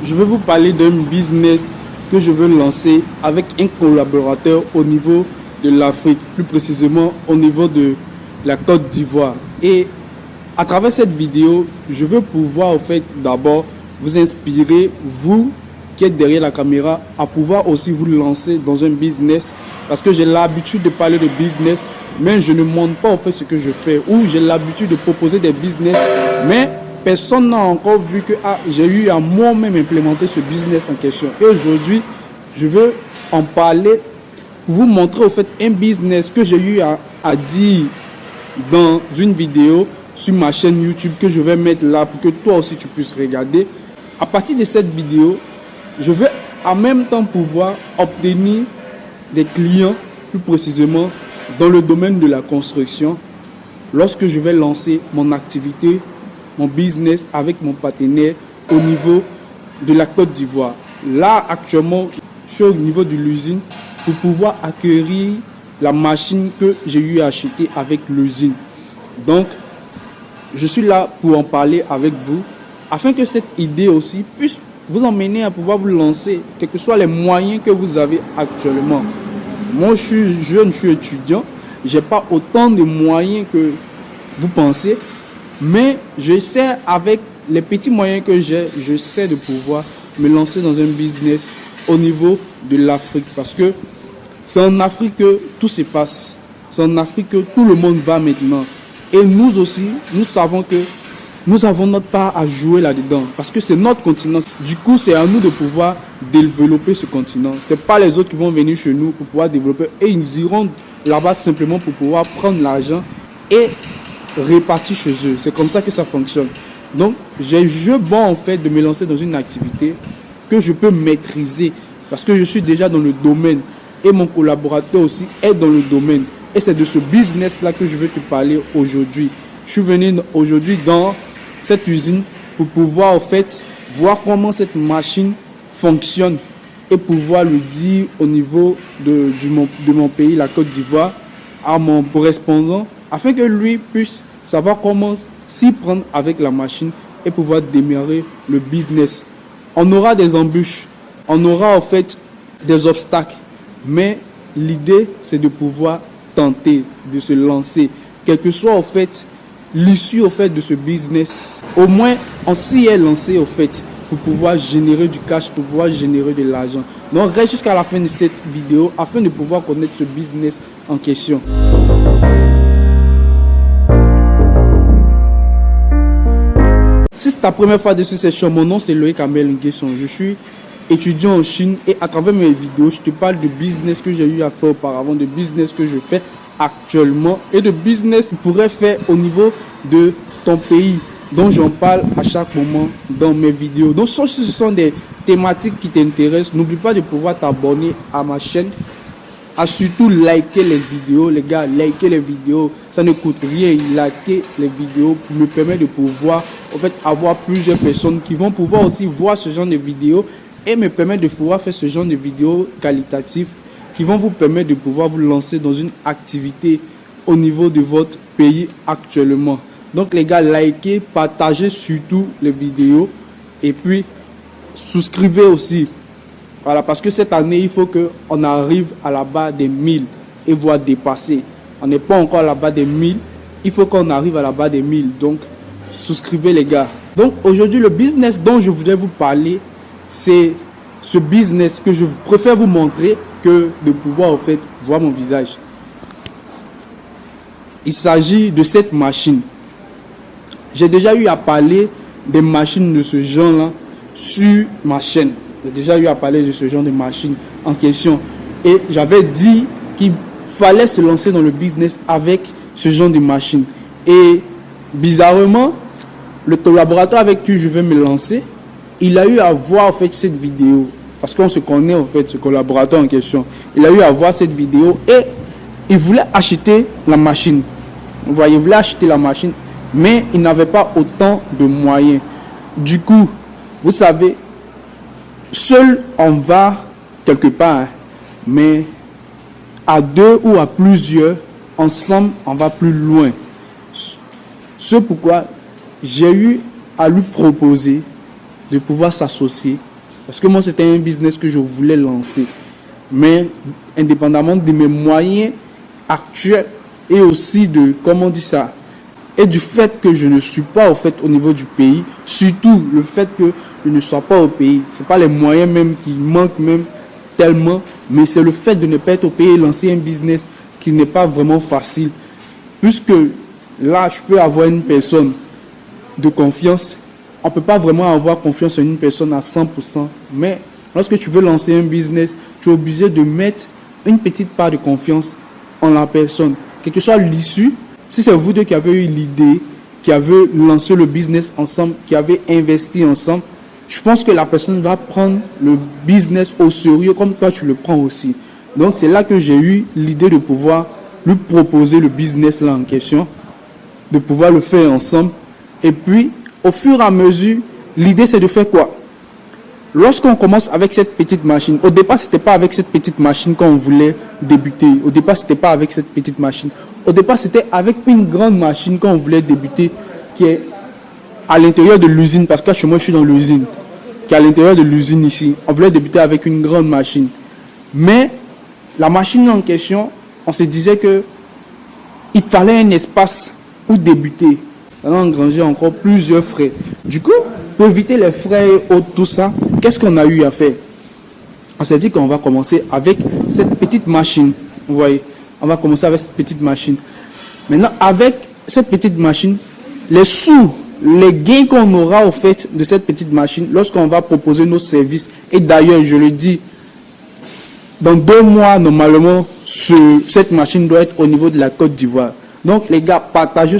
je vais vous parler d'un business que je veux lancer avec un collaborateur au niveau de l'Afrique, plus précisément au niveau de la Côte d'Ivoire. Et à travers cette vidéo, je veux pouvoir d'abord vous inspirer, vous qui êtes derrière la caméra, à pouvoir aussi vous lancer dans un business, parce que j'ai l'habitude de parler de business, mais je ne montre pas ce que je fais, ou j'ai l'habitude de proposer des business, mais personne n'a encore vu que j'ai eu à moi-même implémenter ce business en question. Et aujourd'hui, je veux en parler, vous montrer un business que j'ai eu à dire dans une vidéo sur ma chaîne YouTube que je vais mettre là pour que toi aussi tu puisses regarder. À partir de cette vidéo, je vais en même temps pouvoir obtenir des clients, plus précisément dans le domaine de la construction, lorsque je vais lancer mon activité, mon business avec mon partenaire au niveau de la Côte d'Ivoire. Là, actuellement, je suis au niveau de l'usine pour pouvoir acquérir la machine que j'ai eu à acheter avec l'usine. Donc, je suis là pour en parler avec vous, afin que cette idée aussi puisse vous emmener à pouvoir vous lancer, quels que soient les moyens que vous avez actuellement. Moi, je suis jeune, je suis étudiant, je n'ai pas autant de moyens que vous pensez, mais je sais, avec les petits moyens que j'ai, je sais de pouvoir me lancer dans un business au niveau de l'Afrique, parce que c'est en Afrique que tout se passe, c'est en Afrique que tout le monde va maintenant. Et nous aussi, nous savons que nous avons notre part à jouer là-dedans, parce que c'est notre continent. Du coup, c'est à nous de pouvoir développer ce continent. Ce n'est pas les autres qui vont venir chez nous pour pouvoir développer, et ils iront là-bas simplement pour pouvoir prendre l'argent et répartir chez eux. C'est comme ça que ça fonctionne. Donc, j'ai jeu bon de me lancer dans une activité que je peux maîtriser, parce que je suis déjà dans le domaine et mon collaborateur aussi est dans le domaine. Et c'est de ce business-là que je veux te parler aujourd'hui. Je suis venu aujourd'hui dans cette usine pour pouvoir voir comment cette machine fonctionne et pouvoir le dire au niveau de mon pays, la Côte d'Ivoire, à mon correspondant, afin que lui puisse savoir comment s'y prendre avec la machine et pouvoir démarrer le business. On aura des embûches, on aura des obstacles, mais l'idée c'est de pouvoir tenter de se lancer, quel que soit l'issue de ce business. Au moins on s'y est lancé pour pouvoir générer du cash, pour pouvoir générer de l'argent. Donc reste jusqu'à la fin de cette vidéo afin de pouvoir connaître ce business en question. Si c'est ta première fois dessus cette chaîne, mon nom c'est Loïc Amel Nguesson. Je suis étudiant en Chine et à travers mes vidéos, je te parle de business que j'ai eu à faire auparavant, de business que je fais actuellement et de business que tu pourrais faire au niveau de ton pays, dont j'en parle à chaque moment dans mes vidéos. Donc si ce sont des thématiques qui t'intéressent, n'oublie pas de pouvoir t'abonner à ma chaîne, à surtout liker les vidéos. Les gars, liker les vidéos, ça ne coûte rien. Liker les vidéos me permet de pouvoir avoir plusieurs personnes qui vont pouvoir aussi voir ce genre de vidéos et me permettre de pouvoir faire ce genre de vidéos qualitatives qui vont vous permettre de pouvoir vous lancer dans une activité au niveau de votre pays actuellement. Donc les gars, likez, partagez surtout les vidéos et puis souscrivez aussi. Voilà, parce que cette année, il faut qu'on arrive à la barre des 1000 et voire dépasser. On n'est pas encore à la barre des 1000, il faut qu'on arrive à la barre des 1000. Donc, souscrivez les gars. Donc aujourd'hui, le business dont je voudrais vous parler, c'est ce business que je préfère vous montrer que de pouvoir voir mon visage. Il s'agit de cette machine. J'ai déjà eu à parler des machines de ce genre-là sur ma chaîne. J'ai déjà eu à parler de ce genre de machine en question. Et j'avais dit qu'il fallait se lancer dans le business avec ce genre de machine. Et bizarrement, le collaborateur avec qui je vais me lancer, il a eu à voir cette vidéo. Parce qu'on se connaît ce collaborateur en question. Il a eu à voir cette vidéo et il voulait acheter la machine. Vous voyez, il voulait acheter la machine, mais il n'avait pas autant de moyens. Du coup, vous savez, seul on va quelque part, mais à deux ou à plusieurs, ensemble on va plus loin. C'est pourquoi j'ai eu à lui proposer de pouvoir s'associer Parce que moi, c'était un business que je voulais lancer. Mais indépendamment de mes moyens actuels et aussi de, comment on dit ça, et du fait que je ne suis pas au fait au niveau du pays, surtout le fait que je ne sois pas au pays, c'est pas les moyens même qui manquent même tellement, mais c'est le fait de ne pas être au pays et lancer un business qui n'est pas vraiment facile. Puisque là, je peux avoir une personne de confiance, on ne peut pas vraiment avoir confiance en une personne à 100%, mais lorsque tu veux lancer un business, tu es obligé de mettre une petite part de confiance en la personne. Quelle que soit l'issue, si c'est vous deux qui avez eu l'idée, qui avez lancé le business ensemble, qui avez investi ensemble, je pense que la personne va prendre le business au sérieux comme toi tu le prends aussi. Donc c'est là que j'ai eu l'idée de pouvoir lui proposer le business là en question, de pouvoir le faire ensemble. Et puis, au fur et à mesure, l'idée c'est de faire quoi? Lorsqu'on commence avec cette petite machine, au départ, ce n'était pas avec cette petite machine qu'on voulait débuter. Au départ, ce n'était pas avec cette petite machine. Au départ, c'était avec une grande machine qu'on voulait débuter, qui est à l'intérieur de l'usine, parce que chez moi, je suis dans l'usine, qui est à l'intérieur de l'usine ici. On voulait débuter avec une grande machine. Mais la machine en question, on se disait que il fallait un espace où débuter. On a engrangé encore plusieurs frais. Du coup, pour éviter les frais et autres, tout ça, qu'est-ce qu'on a eu à faire? On s'est dit qu'on va commencer avec cette petite machine. Vous voyez, on va commencer avec cette petite machine. Maintenant, avec cette petite machine, les sous, les gains qu'on aura au fait de cette petite machine, lorsqu'on va proposer nos services, et d'ailleurs, je le dis, dans 2 mois, normalement, cette machine doit être au niveau de la Côte d'Ivoire. Donc, les gars, partagez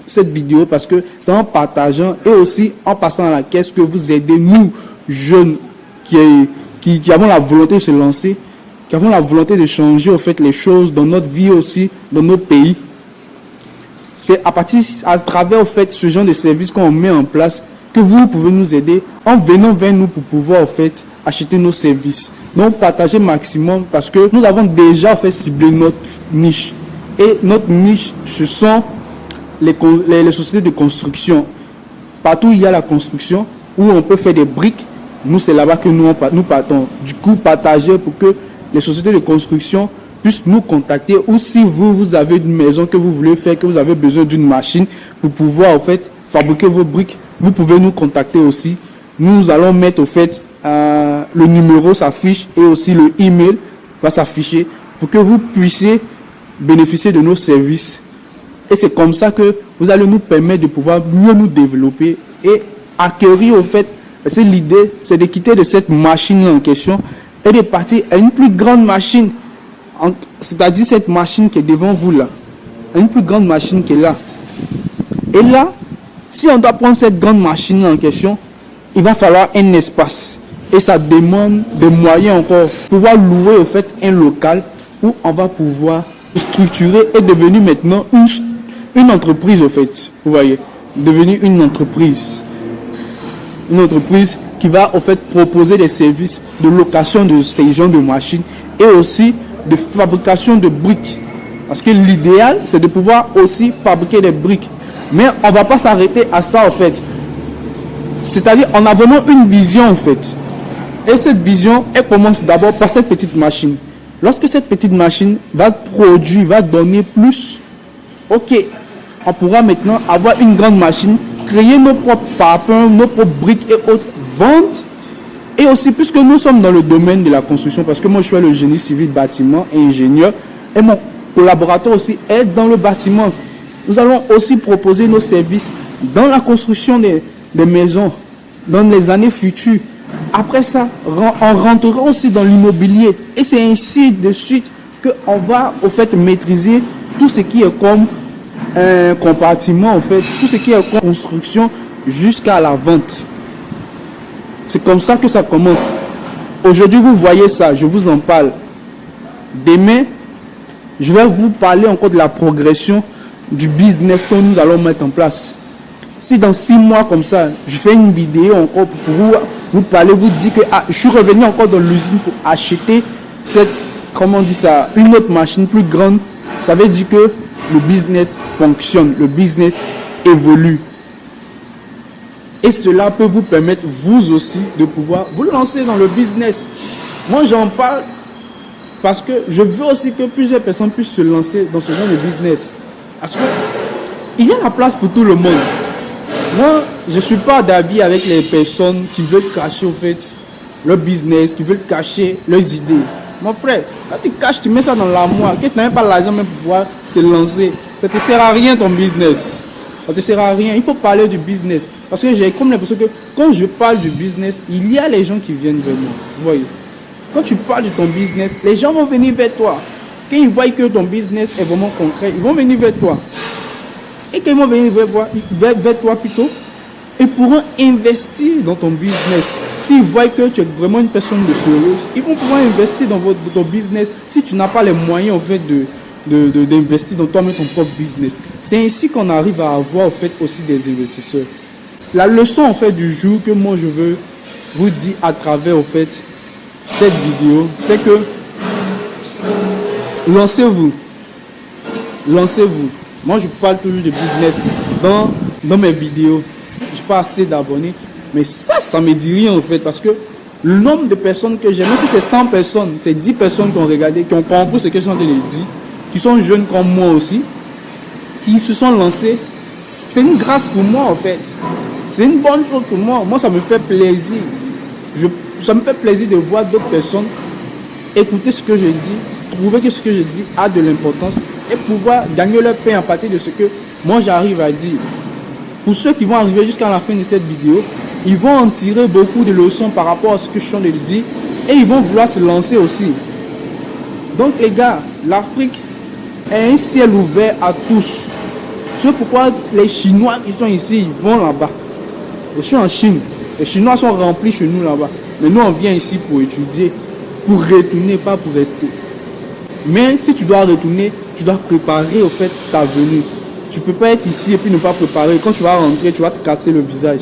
cette vidéo parce que c'est en partageant et aussi en passant à la caisse que vous aidez nous, jeunes, qui avons la volonté de se lancer, qui avons la volonté de changer au fait les choses dans notre vie aussi, dans nos pays. C'est à travers au fait ce genre de service qu'on met en place que vous pouvez nous aider en venant vers nous pour pouvoir au fait acheter nos services. Donc partagez maximum parce que nous avons déjà fait cibler notre niche. Et notre niche, ce sont les sociétés de construction. Partout où il y a la construction, où on peut faire des briques, nous c'est là-bas que nous partons. Du coup, partagez pour que les sociétés de construction puissent nous contacter. Ou si vous avez une maison que vous voulez faire, que vous avez besoin d'une machine pour pouvoir en fait fabriquer vos briques, vous pouvez nous contacter aussi. Nous allons mettre au fait le numéro s'affiche et aussi le email va s'afficher pour que vous puissiez bénéficier de nos services. Et c'est comme ça que vous allez nous permettre de pouvoir mieux nous développer et acquérir au fait. Parce que l'idée, c'est de quitter de cette machine en question et de partir à une plus grande machine. C'est-à-dire cette machine qui est devant vous là. Une plus grande machine qui est là. Et là, si on doit prendre cette grande machine en question, il va falloir un espace. Et ça demande des moyens encore. Pouvoir louer au fait un local où on va pouvoir structurer et devenir maintenant une entreprise au fait. Vous voyez, devenir une entreprise. Une entreprise qui va au fait proposer des services de location de ces genres de machines et aussi de fabrication de briques. Parce que l'idéal, c'est de pouvoir aussi fabriquer des briques. Mais on ne va pas s'arrêter à ça en fait. C'est-à-dire, on a vraiment une vision en fait. Et cette vision, elle commence d'abord par cette petite machine. Lorsque cette petite machine va produire, va donner plus, ok, on pourra maintenant avoir une grande machine, créer nos propres parpaings, nos propres briques et autres, vendre. Et aussi, puisque nous sommes dans le domaine de la construction, parce que moi je fais le génie civil, bâtiment et ingénieur, et mon collaborateur aussi est dans le bâtiment. Nous allons aussi proposer nos services dans la construction des maisons, dans les années futures. Après ça, on rentrera aussi dans l'immobilier. Et c'est ainsi de suite qu'on va au fait maîtriser tout ce qui est comme un compartiment, en fait, tout ce qui est comme construction jusqu'à la vente. C'est comme ça que ça commence. Aujourd'hui, vous voyez ça, je vous en parle. Demain, je vais vous parler encore de la progression du business que nous allons mettre en place. Si dans 6 mois comme ça, je fais une vidéo encore pour vous parler, vous dire que je suis revenu encore dans l'usine pour acheter une autre machine plus grande, ça veut dire que le business fonctionne, le business évolue. Et cela peut vous permettre, vous aussi, de pouvoir vous lancer dans le business. Moi, j'en parle parce que je veux aussi que plusieurs personnes puissent se lancer dans ce genre de business. Parce que il y a la place pour tout le monde. Moi, je ne suis pas d'avis avec les personnes qui veulent cacher, au fait, leur business, qui veulent cacher leurs idées. Mon frère, quand tu caches, tu mets ça dans l'armoire, que tu n'as même pas l'argent même pour pouvoir te lancer, ça ne te sert à rien ton business. Ça ne te sert à rien. Il faut parler du business. Parce que j'ai comme l'impression que quand je parle du business, il y a les gens qui viennent vers moi. Vous voyez? Quand tu parles de ton business, les gens vont venir vers toi. Quand ils voient que ton business est vraiment concret, ils vont venir vers toi. Et quand ils vont venir vers toi plutôt, ils pourront investir dans ton business. S'ils voient que tu es vraiment une personne de sérieuse, ils vont pouvoir investir dans ton business si tu n'as pas les moyens en fait, d'investir dans toi-même ton propre business. C'est ainsi qu'on arrive à avoir en fait, aussi des investisseurs. La leçon en fait, du jour que moi je veux vous dire à travers en fait, cette vidéo, c'est que lancez-vous. Lancez-vous. Moi je parle toujours de business dans mes vidéos. Je n'ai pas assez d'abonnés. Mais ça me dit rien en fait. Parce que le nombre de personnes que j'ai, même si c'est 100 personnes, c'est 10 personnes qui ont regardé, qui ont compris ce que je suis en train de dire, qui sont jeunes comme moi aussi, qui se sont lancés, c'est une grâce pour moi en fait. C'est une bonne chose pour moi. Moi ça me fait plaisir. Ça me fait plaisir de voir d'autres personnes écouter ce que je dis, trouver que ce que je dis a de l'importance et pouvoir gagner leur pain à partir de ce que moi j'arrive à dire. Pour ceux qui vont arriver jusqu'à la fin de cette vidéo, ils vont en tirer beaucoup de leçons par rapport à ce que je suis en train de dire et ils vont vouloir se lancer aussi. Donc les gars, l'Afrique est un ciel ouvert à tous. C'est pourquoi les Chinois qui sont ici, ils vont là-bas. Je suis en Chine. Les Chinois sont remplis chez nous là-bas. Mais nous, on vient ici pour étudier, pour retourner, pas pour rester. Mais si tu dois retourner, tu dois préparer au fait ta venue. Tu ne peux pas être ici et puis ne pas préparer. Quand tu vas rentrer, tu vas te casser le visage.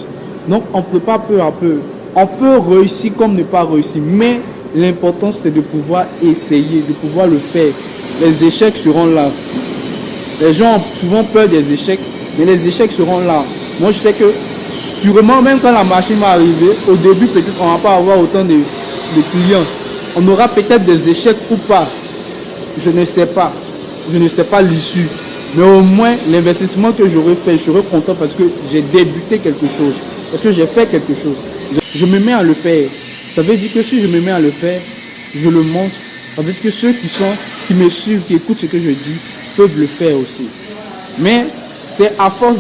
Donc, on prépare peu à peu. On peut réussir comme ne pas réussir. Mais l'important, c'est de pouvoir essayer, de pouvoir le faire. Les échecs seront là. Les gens ont souvent peur des échecs, mais les échecs seront là. Moi, je sais que sûrement, même quand la machine va arriver, au début, peut-être on ne va pas avoir autant de clients. On aura peut-être des échecs ou pas. Je ne sais pas. Je ne sais pas l'issue. Mais au moins, l'investissement que j'aurais fait, je serai content parce que j'ai débuté quelque chose. Parce que j'ai fait quelque chose. Je me mets à le faire. Ça veut dire que si je me mets à le faire, je le montre. Ça veut dire que ceux qui me suivent, qui écoutent ce que je dis, peuvent le faire aussi. Mais c'est à force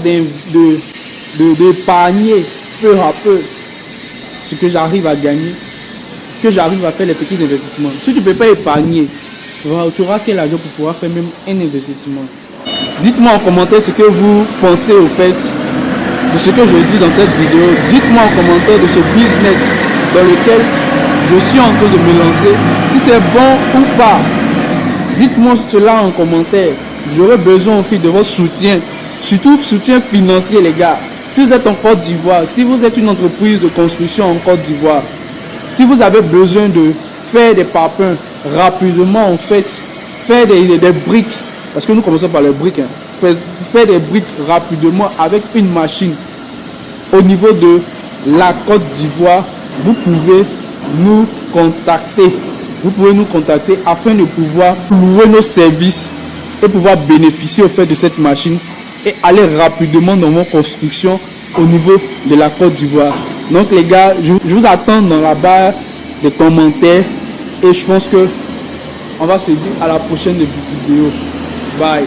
d'épargner peu à peu ce que j'arrive à gagner, que j'arrive à faire les petits investissements. Si tu ne peux pas épargner, tu auras quel argent pour pouvoir faire même un investissement? Dites-moi en commentaire ce que vous pensez au fait de ce que je dis dans cette vidéo. Dites-moi en commentaire de ce business dans lequel je suis en train de me lancer, si c'est bon ou pas. Dites-moi cela en commentaire. J'aurai besoin aussi de votre soutien, surtout soutien financier les gars. Si vous êtes en Côte d'Ivoire, si vous êtes une entreprise de construction en Côte d'Ivoire, si vous avez besoin de faire des parpaings rapidement en fait, faire des briques, parce que nous commençons par les briques, faire des briques rapidement avec une machine au niveau de la Côte d'Ivoire, vous pouvez nous contacter. Vous pouvez nous contacter afin de pouvoir louer nos services et pouvoir bénéficier au fait de cette machine et aller rapidement dans vos constructions au niveau de la Côte d'Ivoire. Donc les gars, je vous attends dans la barre des commentaires et je pense que on va se dire à la prochaine vidéo. Bye.